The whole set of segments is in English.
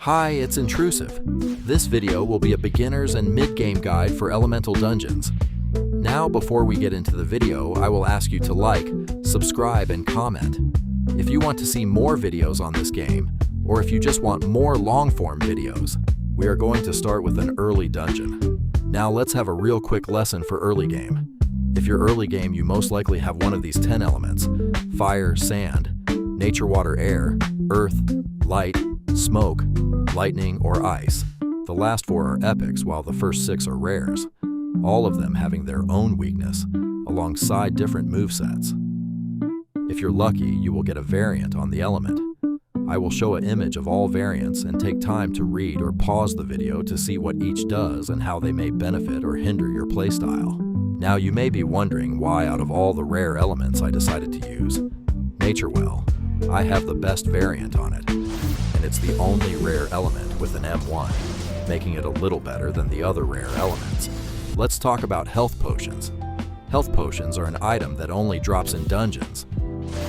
Hi, it's Intrusive. This video will be a beginner's and mid-game guide for elemental dungeons. Now, before we get into the video, I will ask you to like, subscribe, and comment. If you want to see more videos on this game, or if you just want more long-form videos, we are going to start with an early dungeon. Now let's have a real quick lesson for early game. If you're early game, you most likely have one of these 10 elements: fire, sand, nature, water, air, earth, light, smoke, lightning, or ice. The last 4 are epics, while the first 6 are rares, all of them having their own weakness, alongside different movesets. If you're lucky, you will get a variant on the element. I will show an image of all variants and take time to read or pause the video to see what each does and how they may benefit or hinder your playstyle. Now you may be wondering why out of all the rare elements I decided to use nature. Well, I have the best variant on it, and it's the only rare element with an M1, making it a little better than the other rare elements. Let's talk about health potions. Health potions are an item that only drops in dungeons.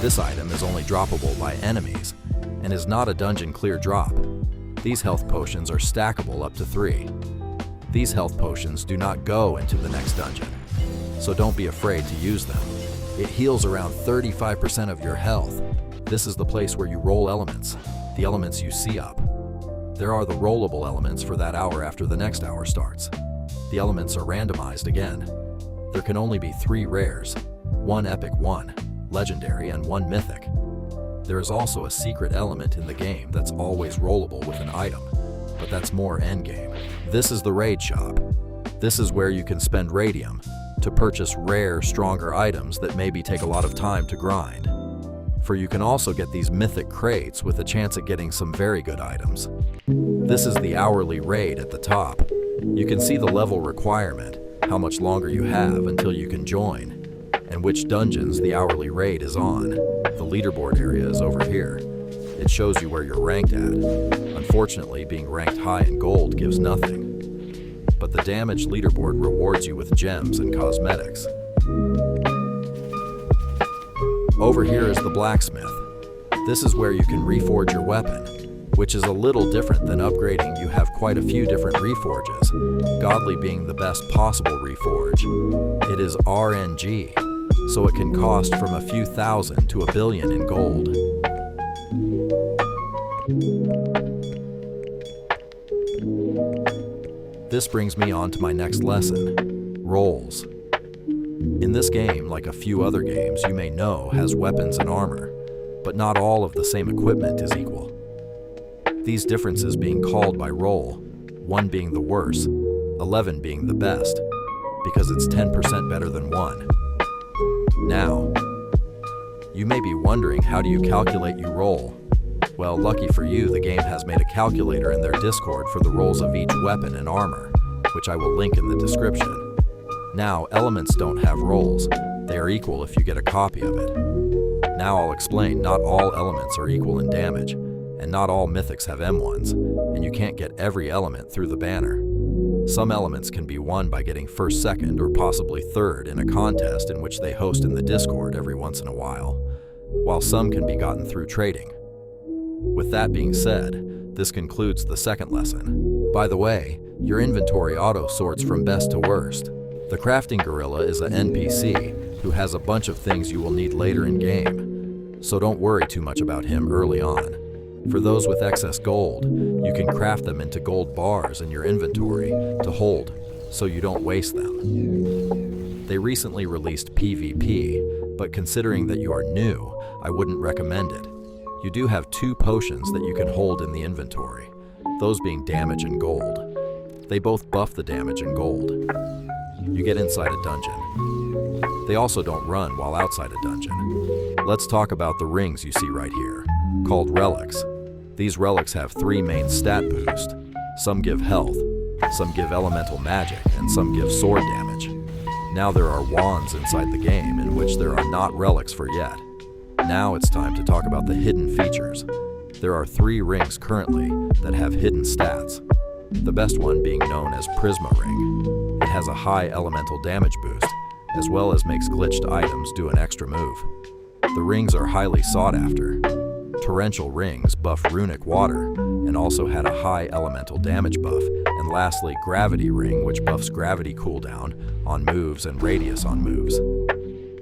This item is only droppable by enemies, and is not a dungeon clear drop. These health potions are stackable up to 3. These health potions do not go into the next dungeon, so don't be afraid to use them. It heals around 35% of your health. This is the place where you roll elements, the elements you see up. There are the rollable elements for that hour after the next hour starts. The elements are randomized again. There can only be 3 rares, 1 epic, 1 legendary, and 1 mythic. There is also a secret element in the game that's always rollable with an item, but that's more endgame. This is the raid shop. This is where you can spend radium to purchase rare, stronger items that maybe take a lot of time to grind. For you can also get these mythic crates with a chance at getting some very good items. This is the hourly raid at the top. You can see the level requirement, how much longer you have until you can join, and which dungeons the hourly raid is on. The leaderboard area is over here. It shows you where you're ranked at. Unfortunately, being ranked high in gold gives nothing, but the damage leaderboard rewards you with gems and cosmetics. Over here is the blacksmith. This is where you can reforge your weapon, which is a little different than upgrading. You have quite a few different reforges, godly being the best possible reforge. It is RNG, so it can cost from a few thousand to $1 billion in gold. This brings me on to my next lesson, rolls. In this game, like a few other games you may know, has weapons and armor, but not all of the same equipment is equal. These differences being called by roll, 1 being the worst, 11 being the best, because it's 10% better than 1. Now, you may be wondering, how do you calculate you roll? Well, lucky for you, the game has made a calculator in their Discord for the rolls of each weapon and armor, which I will link in the description. Now, elements don't have rolls. They are equal if you get a copy of it. Now I'll explain, not all elements are equal in damage, and not all mythics have M1s, and you can't get every element through the banner. Some elements can be won by getting 1st, 2nd, or possibly 3rd in a contest in which they host in the Discord every once in a while some can be gotten through trading. With that being said, this concludes the second lesson. By the way, your inventory auto-sorts from best to worst. The crafting gorilla is an NPC who has a bunch of things you will need later in game, so don't worry too much about him early on. For those with excess gold, you can craft them into gold bars in your inventory to hold, so you don't waste them. They recently released PvP, but considering that you are new, I wouldn't recommend it. You do have 2 potions that you can hold in the inventory, those being damage and gold. They both buff the damage and gold. You get inside a dungeon. They also don't run while outside a dungeon. Let's talk about the rings you see right here, called relics. These relics have 3 main stat boosts. Some give health, some give elemental magic, and some give sword damage. Now there are wands inside the game in which there are not relics for yet. Now it's time to talk about the hidden features. There are 3 rings currently that have hidden stats. The best one being known as Prisma Ring. It has a high elemental damage boost, as well as makes glitched items do an extra move. The rings are highly sought after. Torrential rings buff runic water, and also had a high elemental damage buff, and lastly Gravity Ring, which buffs gravity cooldown on moves and radius on moves.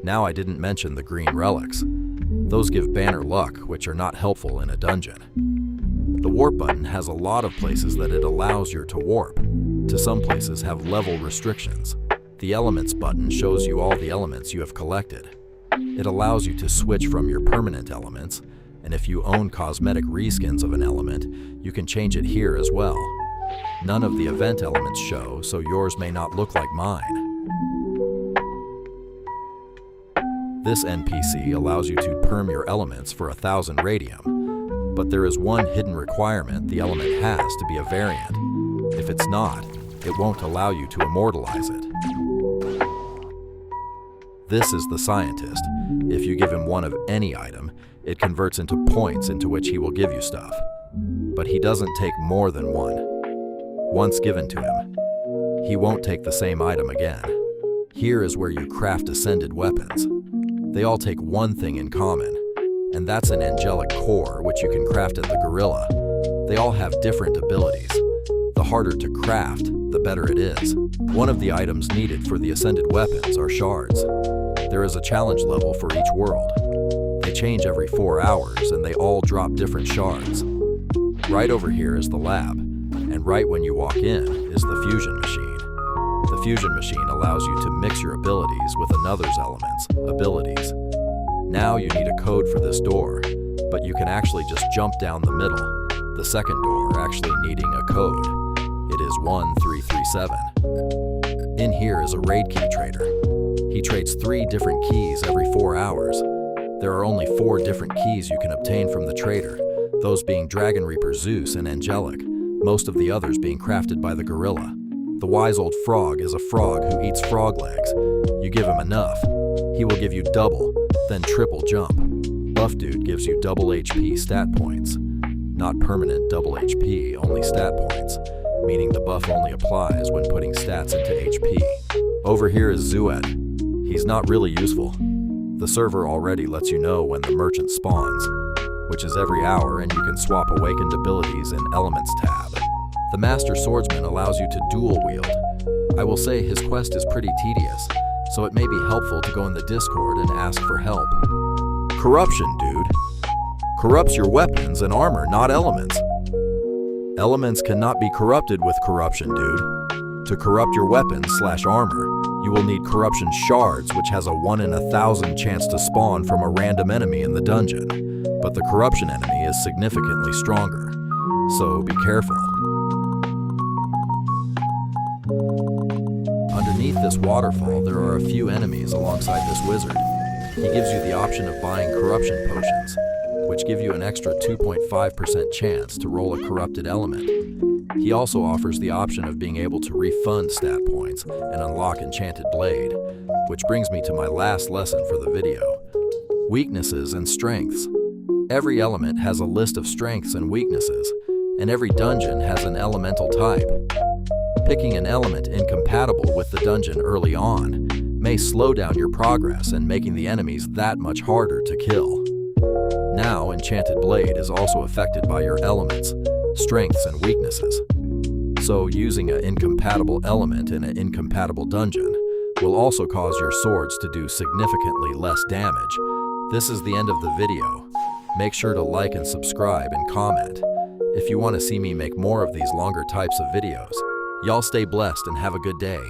Now I didn't mention the green relics. Those give banner luck, which are not helpful in a dungeon. The warp button has a lot of places that it allows you to warp. To some places have level restrictions. The elements button shows you all the elements you have collected. It allows you to switch from your permanent elements, and if you own cosmetic reskins of an element, you can change it here as well. None of the event elements show, so yours may not look like mine. This NPC allows you to perm your elements for 1000 radium, but there is one hidden requirement: the element has to be a variant. If it's not, it won't allow you to immortalize it. This is the scientist. If you give him one of any item, it converts into points into which he will give you stuff. But he doesn't take more than one. Once given to him, he won't take the same item again. Here is where you craft ascended weapons. They all take one thing in common, and that's an angelic core which you can craft at the gorilla. They all have different abilities. The harder to craft, the better it is. One of the items needed for the ascended weapons are shards. There is a challenge level for each world. They change every 4 hours and they all drop different shards. Right over here is the lab, and right when you walk in is the fusion machine. The fusion machine allows you to mix your abilities with another's elements, abilities. Now you need a code for this door, but you can actually just jump down the middle. The second door actually needing a code. It is 1337. In here is a raid key trader. He trades 3 different keys every 4 hours. There are only 4 different keys you can obtain from the trader, those being Dragon Reaper Zeus and Angelic, most of the others being crafted by the gorilla. The wise old frog is a frog who eats frog legs. You give him enough, he will give you double, then triple jump. Buff Dude gives you double HP stat points. Not permanent double HP, only stat points, meaning the buff only applies when putting stats into HP. Over here is Zuet. He's not really useful. The server already lets you know when the merchant spawns, which is every hour, and you can swap awakened abilities in Elements tab. The Master Swordsman allows you to dual wield. I will say his quest is pretty tedious, so it may be helpful to go in the Discord and ask for help. Corruption, dude. Corrupts your weapons and armor, not elements. Elements cannot be corrupted with corruption, dude. To corrupt your weapons/armor, you will need corruption shards, which has a 1 in 1,000 chance to spawn from a random enemy in the dungeon. But the corruption enemy is significantly stronger, so be careful. Underneath this waterfall, there are a few enemies alongside this wizard. He gives you the option of buying corruption potions, which give you an extra 2.5% chance to roll a corrupted element. He also offers the option of being able to refund stat points and unlock Enchanted Blade, which brings me to my last lesson for the video. Weaknesses and strengths. Every element has a list of strengths and weaknesses, and every dungeon has an elemental type. Picking an element incompatible with the dungeon early on may slow down your progress and making the enemies that much harder to kill. Now, Enchanted Blade is also affected by your elements, strengths, and weaknesses. So using an incompatible element in an incompatible dungeon will also cause your swords to do significantly less damage. This is the end of the video. Make sure to like and subscribe and comment if you want to see me make more of these longer types of videos. Y'all stay blessed and have a good day.